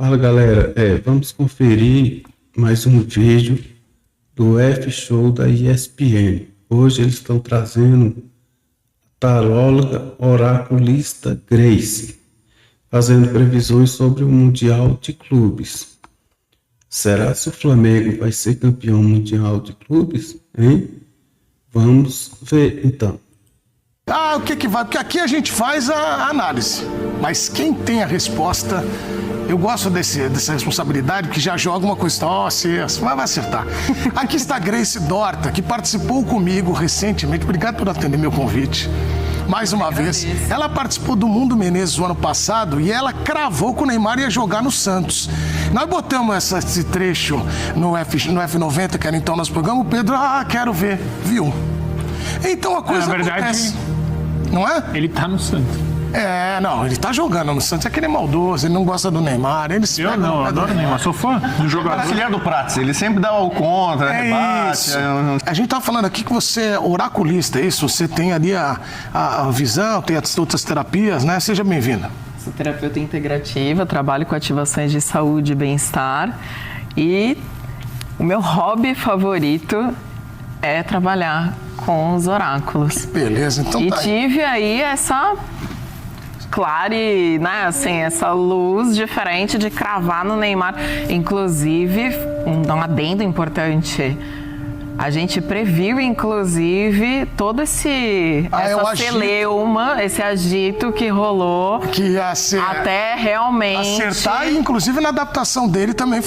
Fala galera, vamos conferir mais um vídeo do F-Show da ESPN. Hoje eles estão trazendo a taróloga oraculista Grace, fazendo previsões sobre o Mundial de Clubes. Será que o Flamengo vai ser campeão mundial de clubes, hein? Vamos ver então. O que vai? Porque aqui a gente faz a análise, mas quem tem a resposta, eu gosto dessa responsabilidade, que já joga uma coisa, vai acertar. Aqui está a Grace Dorta, que participou comigo recentemente, obrigado por atender meu convite. Mais uma vez, ela participou do Mundo Menezes no ano passado e ela cravou que o Neymar ia jogar no Santos. Nós botamos esse trecho no F90, que era então nosso programa, o Pedro, quero ver, viu? Então a coisa acontece, não é? Ele tá no Santos. Não, ele tá jogando no Santos, é que ele é maldoso, ele não gosta do Neymar, ele se Eu não, adoro o Neymar, sou fã do jogador. Auxiliar do Prates, ele sempre dá o contra, debate. Isso. A gente tá falando aqui que você é oraculista, é isso? Você tem ali a visão, tem as outras terapias, né? Seja bem-vinda. Sou terapeuta integrativa, trabalho com ativações de saúde e bem-estar e o meu hobby favorito é trabalhar com os oráculos. Beleza, então e tá. Tive aí essa essa luz diferente de cravar no Neymar. Inclusive, um adendo importante. A gente previu, inclusive, todo essa celeuma, esse agito que rolou. Que ia ser até realmente acertar, e inclusive na adaptação dele também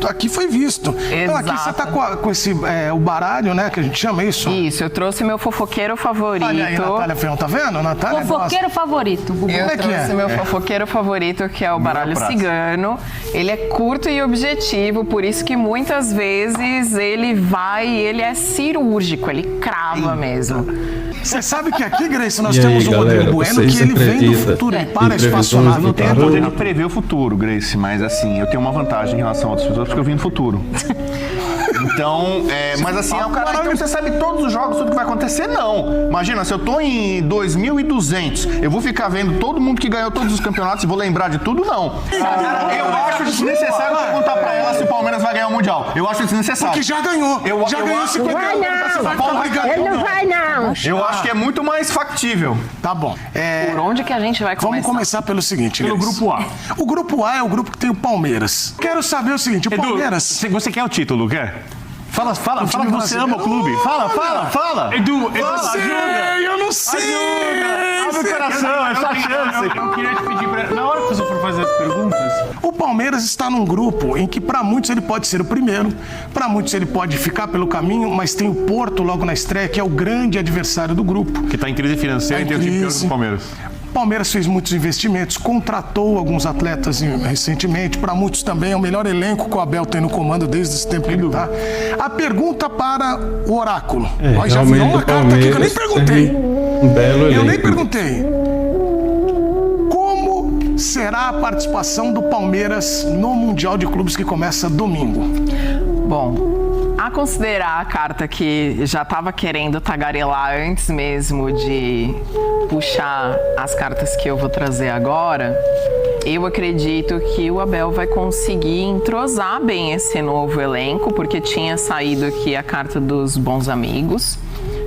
aqui foi visto. Exato. Então aqui você tá com esse, o baralho, né, que a gente chama isso? Isso, eu trouxe meu fofoqueiro favorito. Olha aí, Natália Ferrão, tá vendo? Natália fofoqueiro favorito. Eu trouxe meu fofoqueiro favorito, que é o baralho cigano. Ele é curto e objetivo, por isso que muitas vezes ele é cirúrgico, ele crava mesmo. Você sabe que aqui, Grace, nós temos o galera, Rodrigo Bueno, que ele vem do futuro, ele para espaçonado. Não tenho poder de prever o futuro, Grace, mas assim, eu tenho uma vantagem em relação a outras pessoas, porque eu vim do futuro. Então, mas assim, então você sabe todos os jogos, tudo que vai acontecer? Não. Imagina, se eu tô em 2200, eu vou ficar vendo todo mundo que ganhou todos os campeonatos e vou lembrar de tudo? Não. Eu acho desnecessário perguntar pra ela se o Palmeiras vai ganhar o Mundial. Eu acho desnecessário. Porque já ganhou. Já ganhou 50 Ele não vai, não. Eu acho que é muito mais factível. Tá bom. Por onde que a gente vai começar? Vamos começar pelo seguinte, Pelo Grace. grupo A. O grupo A é o grupo que tem o Palmeiras. Quero saber o seguinte, o Edu, Palmeiras... você quer o título, quer? Fala que você ama o clube. Fala. Edu, ajuda. Eu não sei. Abre o coração, é sua chance. Eu queria te pedir, na hora que você for fazer as perguntas... O Palmeiras está num grupo em que para muitos ele pode ser o primeiro, para muitos ele pode ficar pelo caminho, mas tem o Porto logo na estreia, que é o grande adversário do grupo. Que tá em crise financeira e tem o time pior que o Palmeiras. O Palmeiras fez muitos investimentos, contratou alguns atletas recentemente, para muitos também é o melhor elenco que o Abel tem no comando desde esse tempo que ele tá. A pergunta para o oráculo. Nós já virou uma carta aqui que eu nem perguntei. Um belo elenco. Eu nem perguntei. Como será a participação do Palmeiras no Mundial de Clubes que começa domingo? Bom, a considerar a carta que já estava querendo tagarelar antes mesmo de puxar as cartas que eu vou trazer agora, eu acredito que o Abel vai conseguir entrosar bem esse novo elenco, porque tinha saído aqui a carta dos bons amigos,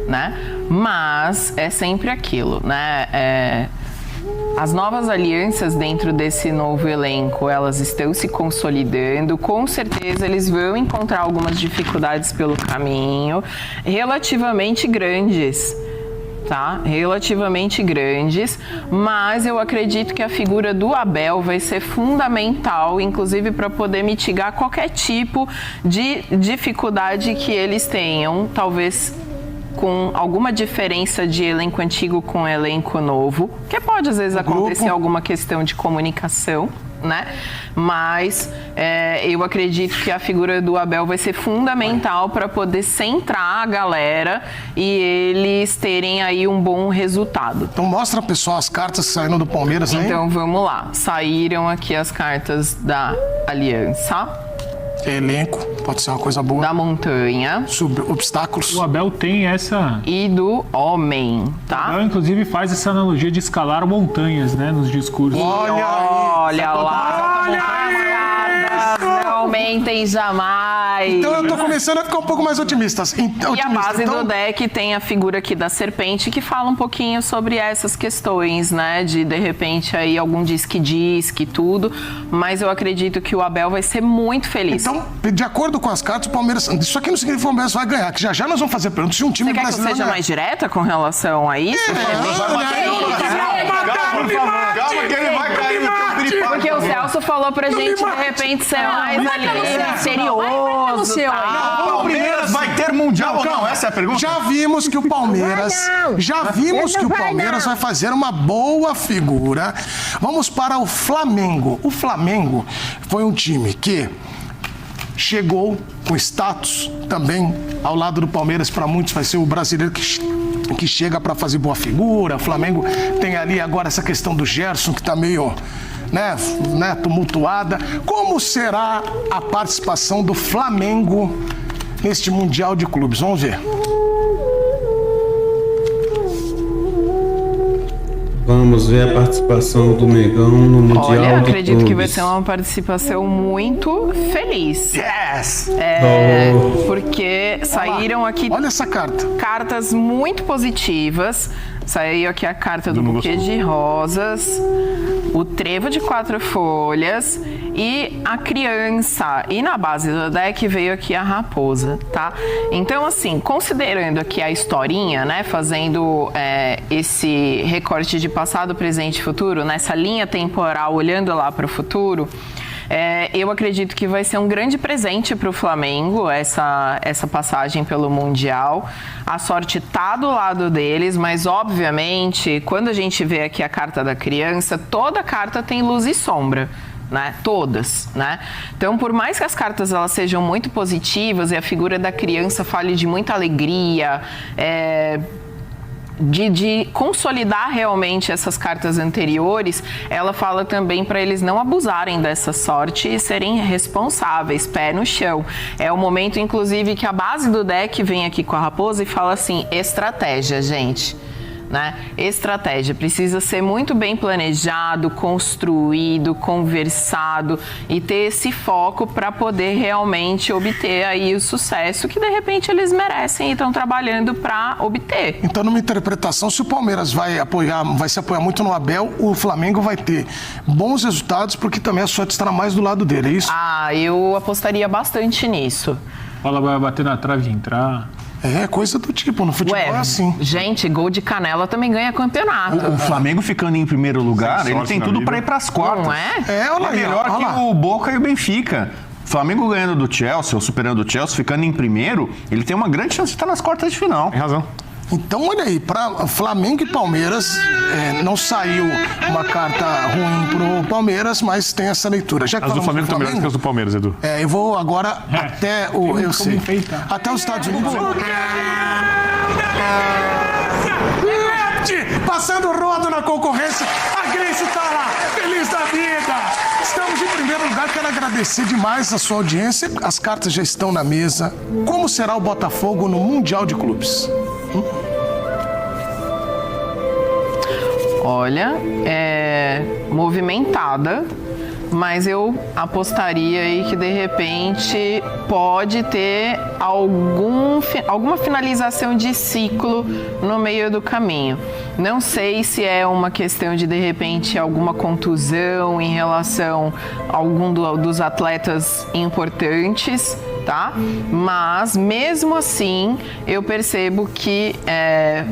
né? Mas é sempre aquilo, né? As novas alianças dentro desse novo elenco, elas estão se consolidando. Com certeza eles vão encontrar algumas dificuldades pelo caminho, relativamente grandes, tá? Relativamente grandes, mas eu acredito que a figura do Abel vai ser fundamental, inclusive para poder mitigar qualquer tipo de dificuldade que eles tenham, talvez com alguma diferença de elenco antigo com elenco novo, que pode às vezes acontecer alguma questão de comunicação, né? Mas eu acredito que a figura do Abel vai ser fundamental para poder centrar a galera e eles terem aí um bom resultado. Então mostra, pessoal, as cartas que saíram do Palmeiras, hein? Então vamos lá. Saíram aqui as cartas da Aliança. Elenco, pode ser uma coisa boa. Da Montanha. Obstáculos. O Abel tem essa... E do Homem, tá? O Abel, inclusive, faz essa analogia de escalar montanhas, né, nos discursos. Olha lá. comentem jamais. Então eu tô começando a ficar um pouco mais otimista. E a base do deck tem a figura aqui da serpente que fala um pouquinho sobre essas questões, né? De repente, aí algum disque tudo. Mas eu acredito que o Abel vai ser muito feliz. Então, de acordo com as cartas, o Palmeiras... Isso aqui não significa que o Palmeiras vai ganhar, que já nós vamos fazer perguntas se um time Você quer que eu brasileiro... seja mais direta com relação a isso? Calma que ele vai cair no teu piripá. Porque o Celso falou pra gente, de repente, ser mais ali serioso. O Palmeiras vai ter Mundial ou não? Essa é a pergunta? Já vimos que o Palmeiras... vai fazer uma boa figura. Vamos para o Flamengo. O Flamengo foi um time que chegou com status também ao lado do Palmeiras. Para muitos vai ser o brasileiro que chega para fazer boa figura. O Flamengo tem ali agora essa questão do Gerson, que está meio... Né, tumultuada. Como será a participação do Flamengo neste Mundial de Clubes? Vamos ver. Vamos ver a participação do Mengão no Mundial Olha, eu de acredito Clubes. que vai ser uma participação muito feliz. Yes! Porque saíram aqui Olha essa carta. cartas muito positivas. Saiu aqui a carta do buquê de rosas, o trevo de 4 folhas e a criança. E na base do deck veio aqui a raposa, tá? Então, assim, considerando aqui a historinha, né? Fazendo esse recorte de passado, presente e futuro, nessa linha temporal, olhando lá para o futuro... eu acredito que vai ser um grande presente para o Flamengo essa passagem pelo Mundial. A sorte tá do lado deles, mas obviamente, quando a gente vê aqui a carta da criança, toda carta tem luz e sombra. Né? Todas, né? Então, por mais que as cartas elas sejam muito positivas e a figura da criança fale de muita alegria, de consolidar realmente essas cartas anteriores, ela fala também para eles não abusarem dessa sorte e serem responsáveis, pé no chão. É o momento, inclusive, que a base do deck vem aqui com a raposa e fala assim, estratégia, gente. Né? Estratégia precisa ser muito bem planejado, construído, conversado e ter esse foco para poder realmente obter aí o sucesso que de repente eles merecem e estão trabalhando para obter. Então, numa interpretação, se o Palmeiras vai se apoiar muito no Abel, o Flamengo vai ter bons resultados porque também a sorte estará mais do lado dele, é isso? Eu apostaria bastante nisso. Bola vai bater na trave e entrar. É, coisa do tipo, no futebol é assim. Gente, gol de canela também ganha campeonato. O Flamengo ficando em primeiro lugar, ele tem tudo para ir para as quartas. Não é? Olha aí, melhor olha que lá. o Boca e o Benfica. Flamengo ganhando do Chelsea, ou superando o Chelsea, ficando em primeiro, ele tem uma grande chance de estar nas quartas de final. Tem razão. Então, olha aí, para Flamengo e Palmeiras, não saiu uma carta ruim pro Palmeiras, mas tem essa leitura. Já que As do falamos Flamengo estão melhores que as do Palmeiras, Edu. eu vou agora até o... Eu sei. Até os Estados Unidos. Passando o rodo na concorrência, a Grace tá lá, feliz da vida. Estamos em primeiro lugar, quero agradecer demais a sua audiência. As cartas já estão na mesa. Como será o Botafogo no Mundial de Clubes? Olha, movimentada, mas eu apostaria aí que de repente pode ter alguma finalização de ciclo no meio do caminho. Não sei se é uma questão de repente alguma contusão em relação a algum dos atletas importantes, tá? Mas mesmo assim eu percebo que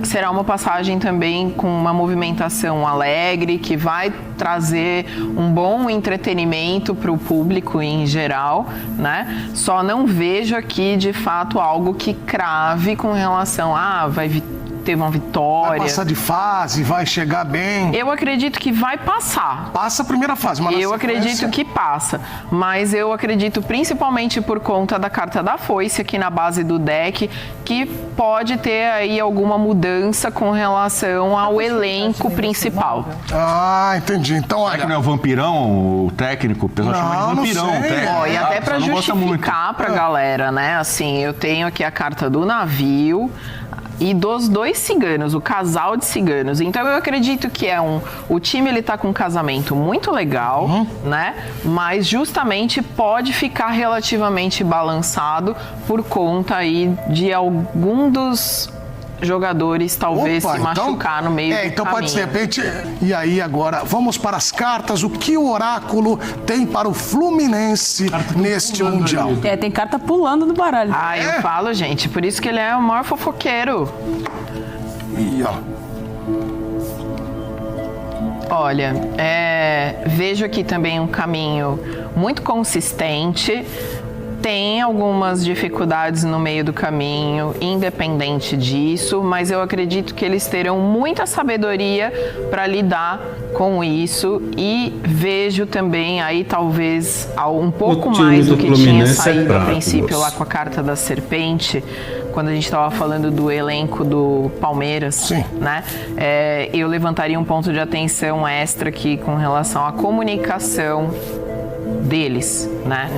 será uma passagem também com uma movimentação alegre que vai trazer um bom entretenimento para o público em geral, né? Só não vejo aqui de fato algo que crave com relação a teve uma vitória. Vai passar de fase, vai chegar bem. Eu acredito que vai passar. Passa a primeira fase, mas Eu acredito que passa, mas eu acredito principalmente por conta da carta da foice aqui na base do deck, que pode ter aí alguma mudança com relação ao elenco principal. Entendi. Então, Será que não olha... é o vampirão, o técnico? O pessoal chama de vampirão. não sei. O técnico. E até pra Só não gosta muito. justificar pra galera, né? Assim, eu tenho aqui a carta do navio e dos 2 ciganos, o casal de ciganos. Então eu acredito que o time ele tá com um casamento muito legal, né? Mas justamente pode ficar relativamente balançado por conta aí de algum dos jogadores talvez se machucar no meio do então caminho. pode ser, de repente. E aí agora, vamos para as cartas. O que o oráculo tem para o Fluminense neste Mundial? Tem carta pulando no baralho. Eu falo, gente, por isso que ele é o maior fofoqueiro. E ó. Olha, vejo aqui também um caminho muito consistente. Tem algumas dificuldades no meio do caminho, independente disso, mas eu acredito que eles terão muita sabedoria para lidar com isso e vejo também aí talvez um pouco mais do que tinha saído a princípio lá com a carta da serpente, quando a gente estava falando do elenco do Palmeiras, né? Eu levantaria um ponto de atenção extra aqui com relação à comunicação deles, né?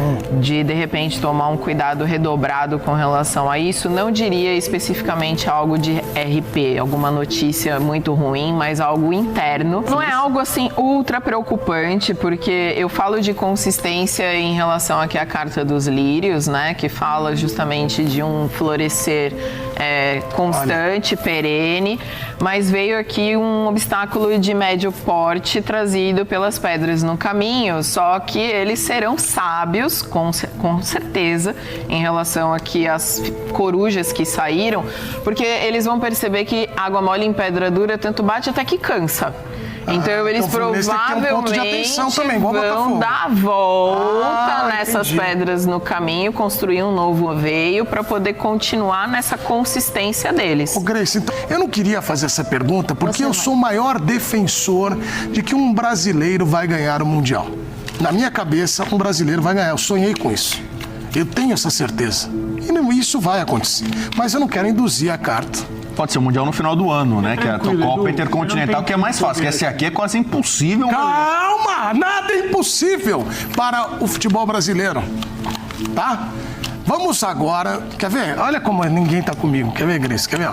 De repente tomar um cuidado redobrado com relação a isso. Não diria especificamente algo de RP, alguma notícia muito ruim, mas algo interno. Não é algo assim ultra preocupante, porque eu falo de consistência em relação aqui à carta dos lírios, né? Que fala justamente de um florescer constante, perene, mas veio aqui um obstáculo de médio porte trazido pelas pedras no caminho, só que eles serão sábios, com certeza, em relação aqui às corujas que saíram, porque eles vão perceber que água mole em pedra dura tanto bate até que cansa. Então eles provavelmente vão dar a volta nessas pedras no caminho, construir um novo veio para poder continuar nessa consistência deles. Grace, então, eu não queria fazer essa pergunta porque eu sou o maior defensor de que um brasileiro vai ganhar o Mundial. Na minha cabeça, um brasileiro vai ganhar. Eu sonhei com isso. Eu tenho essa certeza. E isso vai acontecer. Mas eu não quero induzir a carta. Pode ser o Mundial no final do ano, né? Que é a Copa Intercontinental, que é mais fácil. Que esse aqui é quase impossível. Calma! Nada é impossível para o futebol brasileiro. Tá? Vamos agora... Quer ver? Olha como ninguém tá comigo. Quer ver, Grace? Quer ver?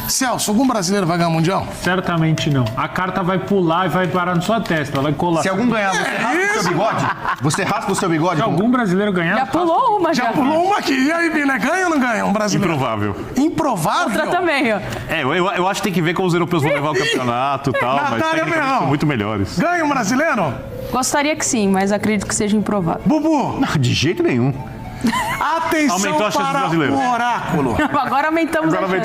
Celso, algum brasileiro vai ganhar o Mundial? Certamente não. A carta vai pular e vai parar na sua testa. Ela vai colar. Se algum ganhar, você raspa o seu bigode? Você raspa o seu bigode? Se algum brasileiro ganhar... Já pulou uma, já. Já pulou uma aqui. E aí, Bina, ganha ou não ganha um brasileiro? Improvável. Improvável? Outra também, ó. Eu acho que tem que ver como os europeus vão levar o campeonato e tal, mas tecnicamente são muito melhores. Ganha um brasileiro? Gostaria que sim, mas acredito que seja improvável. Bubu! Não, de jeito nenhum. Atenção para o oráculo. Agora aumentamos a chance.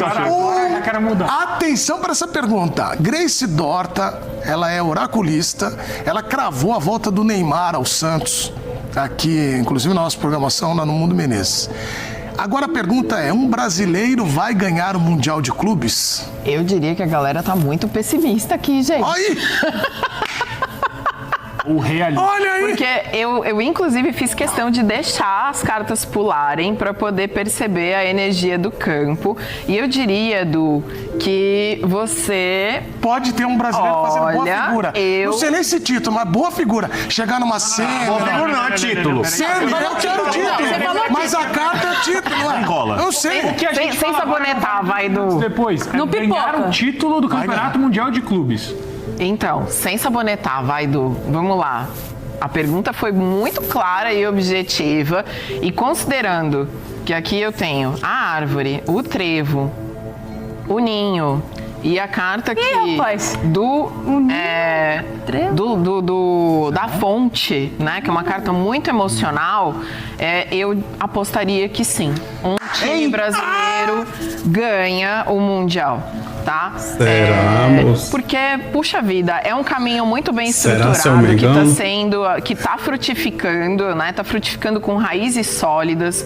Já quero mudar. Atenção para essa pergunta. Grace Dorta, ela é oraculista, ela cravou a volta do Neymar ao Santos, aqui, inclusive na nossa programação lá no Mundo Menezes. Agora a pergunta é, um brasileiro vai ganhar o Mundial de Clubes? Eu diria que a galera tá muito pessimista aqui, gente. Aí! O realista. Olha aí! Porque eu inclusive fiz questão de deixar as cartas pularem para poder perceber a energia do campo. E eu diria, Edu, que você... Pode ter um brasileiro fazendo boa figura. Não sei nem esse título, mas boa figura. Chegar numa cena... Boa figura não é título. Eu quero título. Mas a carta é título. Enrola. Eu sei. Sem sabonetar, vai, Edu. Depois, ganhar o título do Campeonato Mundial de Clubes. Então, sem sabonetar, vai, Edu. Vamos lá. A pergunta foi muito clara e objetiva. E considerando que aqui eu tenho a árvore, o trevo, o ninho e a carta aqui da fonte, né? Que é uma carta muito emocional, eu apostaria que sim. Um time brasileiro ganha o Mundial. Tá? Porque, puxa vida, é um caminho muito bem estruturado que tá frutificando, né? Tá frutificando com raízes sólidas.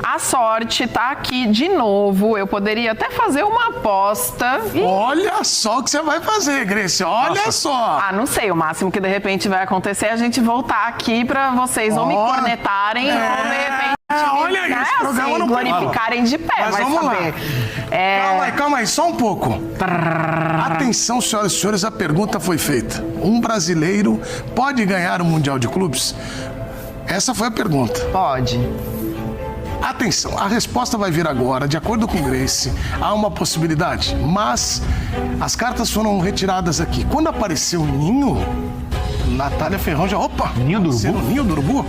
A sorte tá aqui de novo. Eu poderia até fazer uma aposta. Olha só o que você vai fazer, Grace. Olha só. Não sei. O máximo que de repente vai acontecer é a gente voltar aqui pra vocês ou me cornetarem ou de repente olha aí, esse programa não glorificarem de pé. Mas vamos lá. Calma aí, só um pouco. Atenção, senhoras e senhores, a pergunta foi feita. Um brasileiro pode ganhar o Mundial de Clubes? Essa foi a pergunta. Pode. Atenção, a resposta vai vir agora. De acordo com Grace, há uma possibilidade, mas as cartas foram retiradas aqui. Quando apareceu o ninho, Natália Ferrão já... Opa! Ninho do urubu? Ninho do urubu?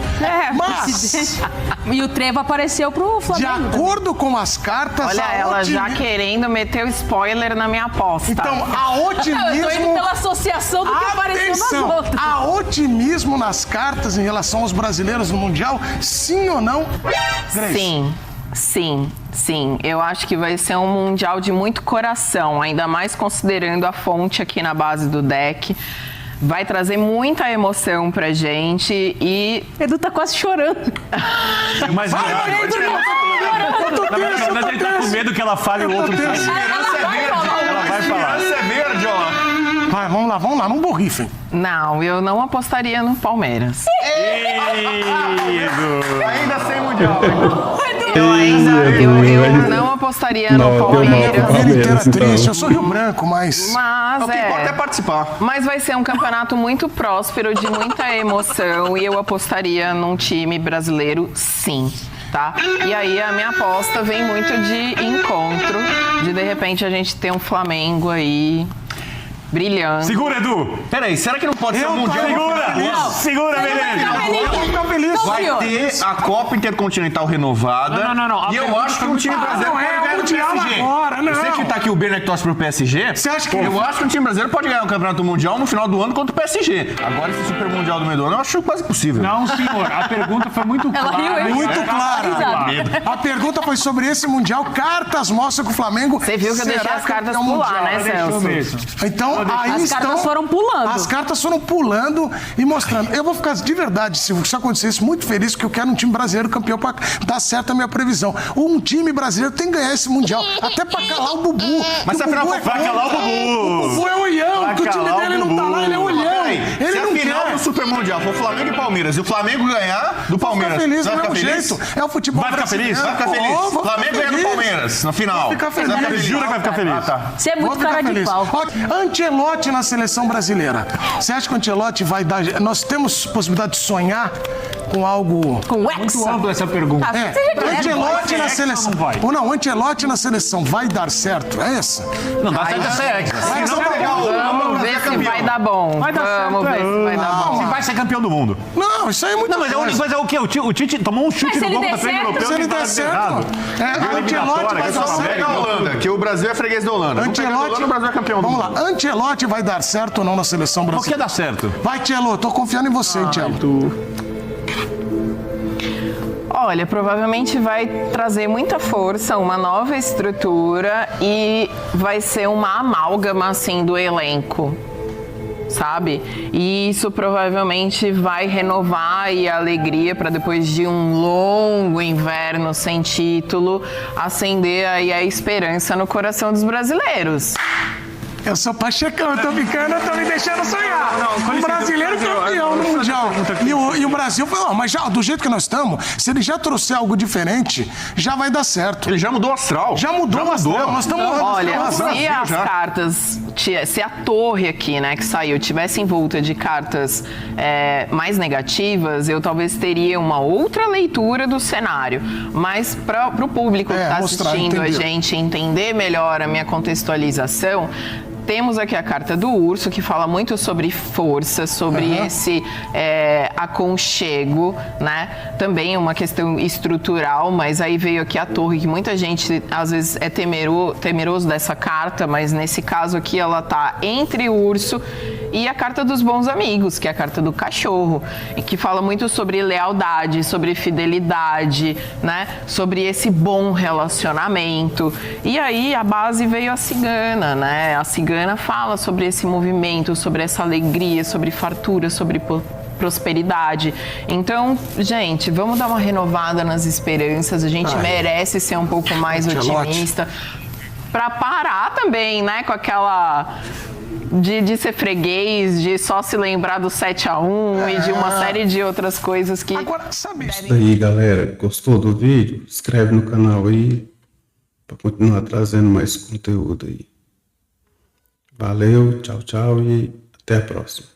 Mas... E o Trevo apareceu pro De Flamengo. acordo com as cartas... Olha, ela já querendo meter o spoiler na minha aposta. Então, há Eu tô indo otimismo... pela associação do que apareceu nas Atenção! outras. Há otimismo nas cartas em relação aos brasileiros no Mundial? Sim ou não? Grace? Sim. Eu acho que vai ser um Mundial de muito coração, ainda mais considerando a fonte aqui na base do deck. Vai trazer muita emoção pra gente e... Edu tá quase chorando. Mas na verdade ele tá com medo que ela fale o outro time. Ela vai falar. Essa é verde, ó. Vai, vamos lá, não borrifem. Não, eu não apostaria no Palmeiras. Ainda sem mundial. Eu não apostaria no Palmeiras. A vida inteira então. triste, eu sou Rio Branco, mas... Mas O que importa é participar. Mas vai ser um campeonato muito próspero, de muita emoção, e eu apostaria num time brasileiro, sim. Tá? E aí a minha aposta vem muito de encontro, de repente a gente ter um Flamengo aí brilhando. Segura, Edu! Peraí, será que não pode ser um mundial? Segura, Menezes! Vai ter a Copa Intercontinental renovada. Não. E eu acho que um time brasileiro pode ganhar do PSG. agora, não. Eu sei que tá aqui o Bernard que torce pro PSG. Você acha que... Eu acho que um time brasileiro pode ganhar o Campeonato Mundial no final do ano contra o PSG. Agora, esse Super Mundial do meio do ano, eu acho quase impossível. Não, senhor. A pergunta foi muito Ela riu, clara. hein? Muito clara. Exato. A pergunta foi sobre esse Mundial. Cartas mostram que o Flamengo... Você viu que eu deixei será as cartas campeão pular, mundial. né, Deixou Celso? mesmo. Então, aí As estão... cartas foram pulando. As cartas foram pulando e mostrando. Eu vou ficar, de verdade, se isso acontecesse, muito feliz, porque eu quero um time brasileiro campeão pra dar certo a minha previsão. Um time brasileiro tem que ganhar esse Mundial, até pra calar o Bubu. Mas se afinal Bubu vai calar o Bubu. O Bubu é olhão, que o time calar dele o não tá lá, ele é olhão. Peraí, Ele se a não final quer. do Super Mundial for Flamengo e Palmeiras e o Flamengo ganhar do Palmeiras, Fica feliz você do vai mesmo ficar feliz? jeito. É o futebol Vai ficar brasileiro. feliz? Vai ficar feliz. Vou ficar Flamengo ganha do feliz. Palmeiras na final. Vou ficar Você vai feliz. Jura que vai ficar feliz? Você é Vou muito ficar cara de feliz. pau. Ó, Ancelotti na seleção brasileira. Você acha que o Ancelotti vai dar... Nós temos possibilidade de sonhar com algo... Com o Muito Hexa. ampla essa pergunta. Ah, É, você já quer. Ancelotti na Vai, seleção. não vai? Ou não, Ancelotti na seleção vai dar certo? É essa? Não dá certo essa ex. Vai não dar pegar o- Vamos ver se vai dar bom. Vai dar certo, Vamos ver se vai dar bom. Se vai ser campeão do mundo. Não, isso aí é muito Não, mas a única coisa é o quê? O Tite tomou um chute Mas se no ele gol der da frente certo, europeu. Se ele que der tá certo, errado. o Ancelotti vai que dar só certo. Pega a Holanda, que o Brasil é freguês da Holanda. Vamos pegar a Ancelotti, Holanda, o Brasil é campeão do vamos mundo. lá, Ancelotti vai dar certo ou não na seleção Por que brasileira? dá certo? Vai, Tchelo, tô confiando em você, Tchelo. Olha, provavelmente vai trazer muita força, uma nova estrutura e vai ser uma amálgama, assim, do elenco, sabe? E isso provavelmente vai renovar aí a alegria para depois de um longo inverno sem título, acender aí a esperança no coração dos brasileiros. Eu sou pachecão, eu tô me deixando sonhar. Um brasileiro campeão no Mundial. E o Brasil falou, mas já, do jeito que nós estamos, se ele já trouxer algo diferente, já vai dar certo. Ele já mudou o astral. Já mudou o astral, nós estamos... Olha, se as já. cartas, se a torre aqui, né, que saiu, tivesse envolta de cartas mais negativas, eu talvez teria uma outra leitura do cenário. Mas para o público que está mostrar, assistindo a entender. gente entender melhor a minha contextualização, temos aqui a carta do urso, que fala muito sobre força, sobre esse aconchego, né? Também uma questão estrutural, mas aí veio aqui a torre, que muita gente às vezes é temeroso dessa carta, mas nesse caso aqui ela tá entre o urso e a carta dos bons amigos, que é a carta do cachorro, e que fala muito sobre lealdade, sobre fidelidade, né? Sobre esse bom relacionamento. E aí a base veio a cigana, né? A cigana fala sobre esse movimento, sobre essa alegria, sobre fartura, sobre prosperidade. Então, gente, vamos dar uma renovada nas esperanças. A gente merece ser um pouco mais otimista. Para parar também, né? Com aquela... De ser freguês, de só se lembrar do 7-1 e de uma série de outras coisas que... Agora, sabe isso? Isso aí, galera. Gostou do vídeo? Inscreve no canal aí para continuar trazendo mais conteúdo aí. Valeu, tchau, tchau e até a próxima.